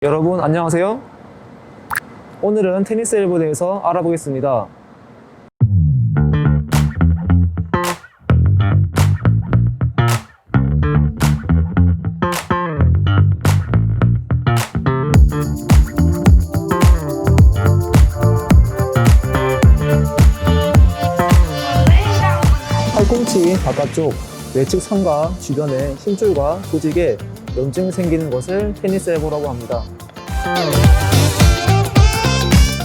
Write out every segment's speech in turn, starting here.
여러분 안녕하세요. 오늘은 테니스 엘보에 대해서 알아보겠습니다. 팔꿈치 바깥쪽 외측 상과 주변에 힘줄과 조직에 염증이 생기는 것을 테니스 엘보라고 합니다.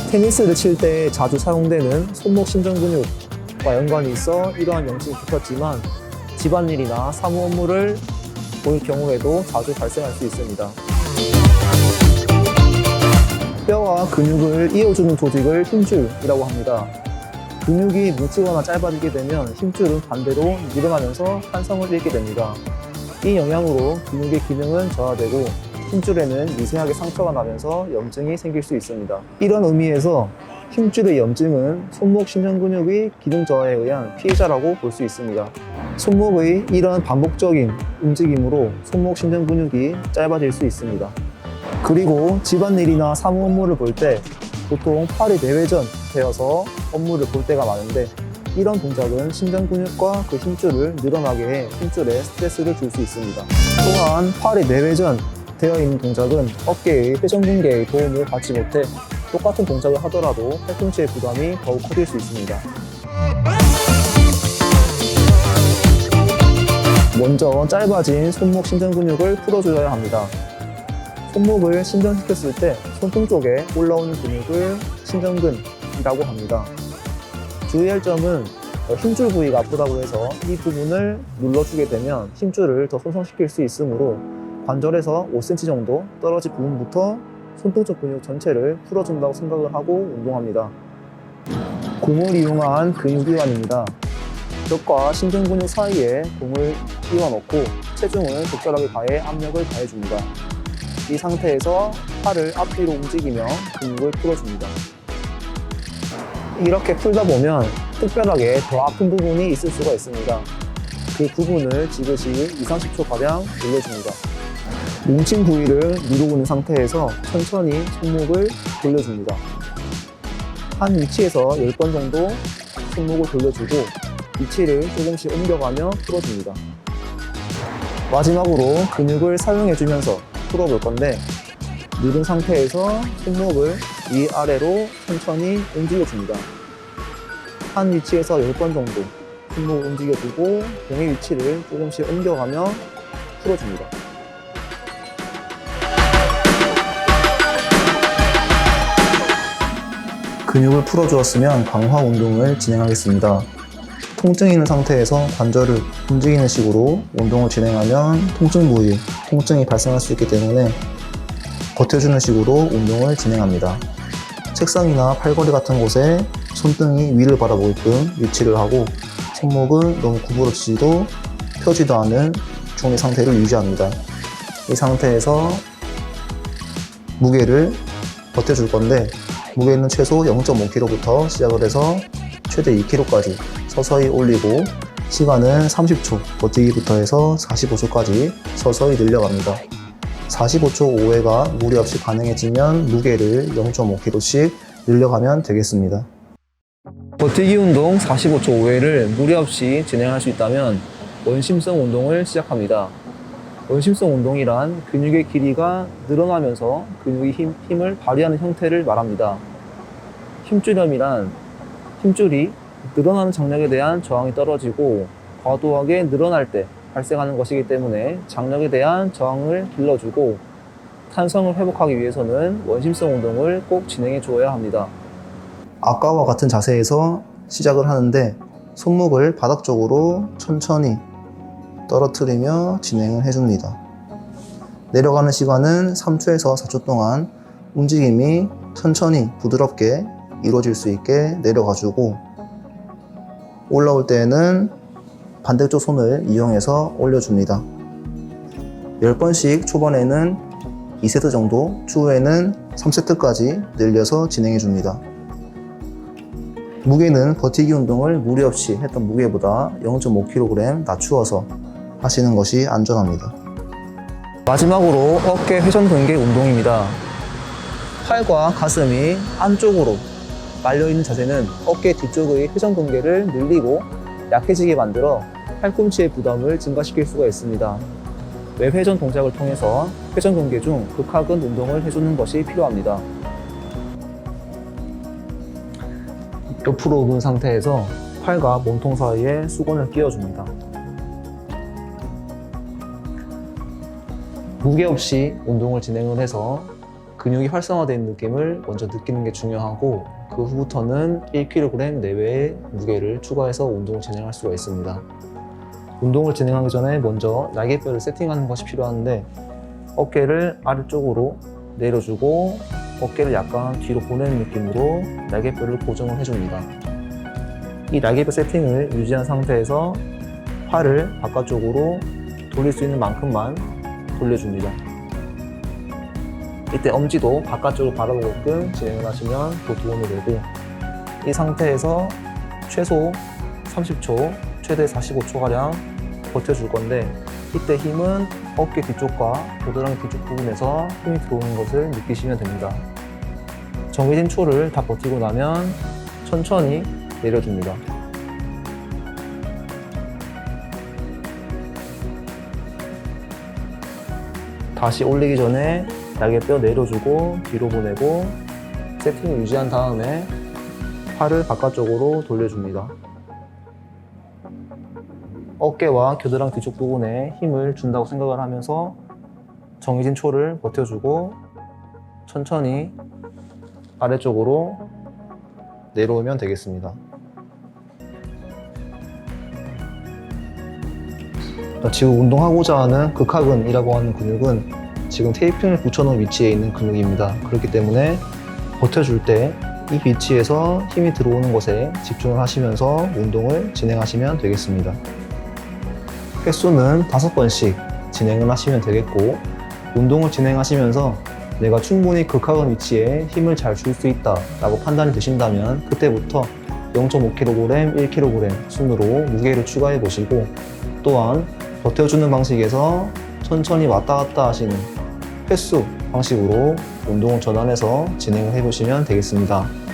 테니스를 칠 때 자주 사용되는 손목 신전근육과 연관이 있어 이러한 염증이 붙었지만 집안일이나 사무 업무를 볼 경우에도 자주 발생할 수 있습니다. 뼈와 근육을 이어주는 조직을 힘줄이라고 합니다. 근육이 뭉치거나 짧아지게 되면 힘줄은 반대로 늘어나면서 탄성을 잃게 됩니다. 이 영향으로 근육의 기능은 저하되고 힘줄에는 미세하게 상처가 나면서 염증이 생길 수 있습니다. 이런 의미에서 힘줄의 염증은 손목 신전근육의 기능 저하에 의한 피해자라고 볼 수 있습니다. 손목의 이런 반복적인 움직임으로 손목 신전근육이 짧아질 수 있습니다. 그리고 집안일이나 사무 업무를 볼 때 보통 팔이 내외전되어서 업무를 볼 때가 많은데 이런 동작은 신전근육과 그 힘줄을 늘어나게 해 힘줄에 스트레스를 줄 수 있습니다. 또한 팔이 내외전 되어 있는 동작은 어깨의 회전근개의 도움을 받지 못해 똑같은 동작을 하더라도 팔꿈치의 부담이 더욱 커질 수 있습니다. 먼저 짧아진 손목 신전근육을 풀어줘야 합니다. 손목을 신전시켰을 때 손등 쪽에 올라오는 근육을 신전근이라고 합니다. 주의할 점은 힘줄 부위가 아프다고 해서 이 부분을 눌러주게 되면 힘줄을 더 손상시킬 수 있으므로 관절에서 5cm 정도 떨어진 부분부터 손등 쪽 근육 전체를 풀어준다고 생각을 하고 운동합니다. 공을 이용한 근육이완입니다. 벽과 신전근육 사이에 공을 끼워넣고 체중을 적절하게 가해 압력을 가해줍니다. 이 상태에서 팔을 앞뒤로 움직이며 근육을 풀어줍니다. 이렇게 풀다 보면 특별하게 더 아픈 부분이 있을 수가 있습니다. 그 부분을 지그시 2~30초가량 돌려줍니다. 뭉친 부위를 누르고 있는 상태에서 천천히 손목을 돌려줍니다. 한 위치에서 10번 정도 손목을 돌려주고 위치를 조금씩 옮겨가며 풀어줍니다. 마지막으로 근육을 사용해주면서 풀어볼 건데 누른 상태에서 손목을 위아래로 천천히 움직여줍니다. 한 위치에서 10번 정도 손목을 움직여주고 공의 위치를 조금씩 옮겨가며 풀어줍니다. 근육을 풀어주었으면 강화 운동을 진행하겠습니다. 통증이 있는 상태에서 관절을 움직이는 식으로 운동을 진행하면 통증 부위, 통증이 발생할 수 있기 때문에 버텨주는 식으로 운동을 진행합니다. 책상이나 팔걸이 같은 곳에 손등이 위를 바라보게끔 위치를 하고 손목은 너무 구부러지지도 펴지도 않은 중의 상태를 유지합니다. 이 상태에서 무게를 버텨줄 건데 무게는 최소 0.5kg부터 시작을 해서 최대 2kg까지 서서히 올리고 시간은 30초 버티기부터 해서 45초까지 서서히 늘려갑니다. 45초 5회가 무리 없이 가능해지면 무게를 0.5kg씩 늘려가면 되겠습니다. 버티기 운동 45초 5회를 무리 없이 진행할 수 있다면 원심성 운동을 시작합니다. 원심성 운동이란 근육의 길이가 늘어나면서 근육의 힘을 발휘하는 형태를 말합니다. 힘줄염이란 힘줄이 늘어나는 장력에 대한 저항이 떨어지고 과도하게 늘어날 때 발생하는 것이기 때문에 장력에 대한 저항을 길러주고 탄성을 회복하기 위해서는 원심성 운동을 꼭 진행해 주어야 합니다. 아까와 같은 자세에서 시작을 하는데 손목을 바닥 쪽으로 천천히 떨어뜨리며 진행을 해줍니다. 내려가는 시간은 3초에서 4초 동안 움직임이 천천히 부드럽게 이루어질 수 있게 내려가주고 올라올 때에는 반대쪽 손을 이용해서 올려줍니다. 10번씩 초반에는 2세트 정도, 추후에는 3세트까지 늘려서 진행해줍니다. 무게는 버티기 운동을 무리 없이 했던 무게보다 0.5kg 낮추어서 하시는 것이 안전합니다. 마지막으로 어깨 회전 근개 운동입니다. 팔과 가슴이 안쪽으로 말려있는 자세는 어깨 뒤쪽의 회전근개를 늘리고 약해지게 만들어 팔꿈치의 부담을 증가시킬 수가 있습니다. 외회전 동작을 통해서 회전근개 중 극하근 운동을 해주는 것이 필요합니다. 옆으로 누운 상태에서 팔과 몸통 사이에 수건을 끼워줍니다. 무게 없이 운동을 진행을 해서 근육이 활성화된 느낌을 먼저 느끼는 게 중요하고, 그 후부터는 1kg 내외의 무게를 추가해서 운동을 진행할 수가 있습니다. 운동을 진행하기 전에 먼저 날개뼈를 세팅하는 것이 필요한데, 어깨를 아래쪽으로 내려주고 어깨를 약간 뒤로 보내는 느낌으로 날개뼈를 고정을 해줍니다. 이 날개뼈 세팅을 유지한 상태에서 팔을 바깥쪽으로 돌릴 수 있는 만큼만 돌려줍니다. 이때 엄지도 바깥쪽을 바라보게끔 진행을 하시면 더 도움이 되고, 이 상태에서 최소 30초, 최대 45초가량 버텨줄 건데, 이때 힘은 어깨 뒤쪽과 겨드랑이 뒤쪽 부분에서 힘이 들어오는 것을 느끼시면 됩니다. 정해진 초를 다 버티고 나면 천천히 내려줍니다. 다시 올리기 전에 날개뼈 내려주고 뒤로 보내고 세팅을 유지한 다음에 팔을 바깥쪽으로 돌려줍니다. 어깨와 겨드랑이 뒤쪽 부분에 힘을 준다고 생각을 하면서 정해진 초를 버텨주고 천천히 아래쪽으로 내려오면 되겠습니다. 지금 운동하고자 하는 극하근이라고 하는 근육은 지금 테이핑을 붙여놓은 위치에 있는 근육입니다. 그렇기 때문에 버텨줄 때 이 위치에서 힘이 들어오는 것에 집중을 하시면서 운동을 진행하시면 되겠습니다. 횟수는 5번씩 진행을 하시면 되겠고, 운동을 진행하시면서 내가 충분히 극하근 위치에 힘을 잘 줄 수 있다 라고 판단이 되신다면 그때부터 0.5kg, 1kg 순으로 무게를 추가해 보시고, 또한 버텨주는 방식에서 천천히 왔다 갔다 하시는 횟수 방식으로 운동을 전환해서 진행을 해보시면 되겠습니다.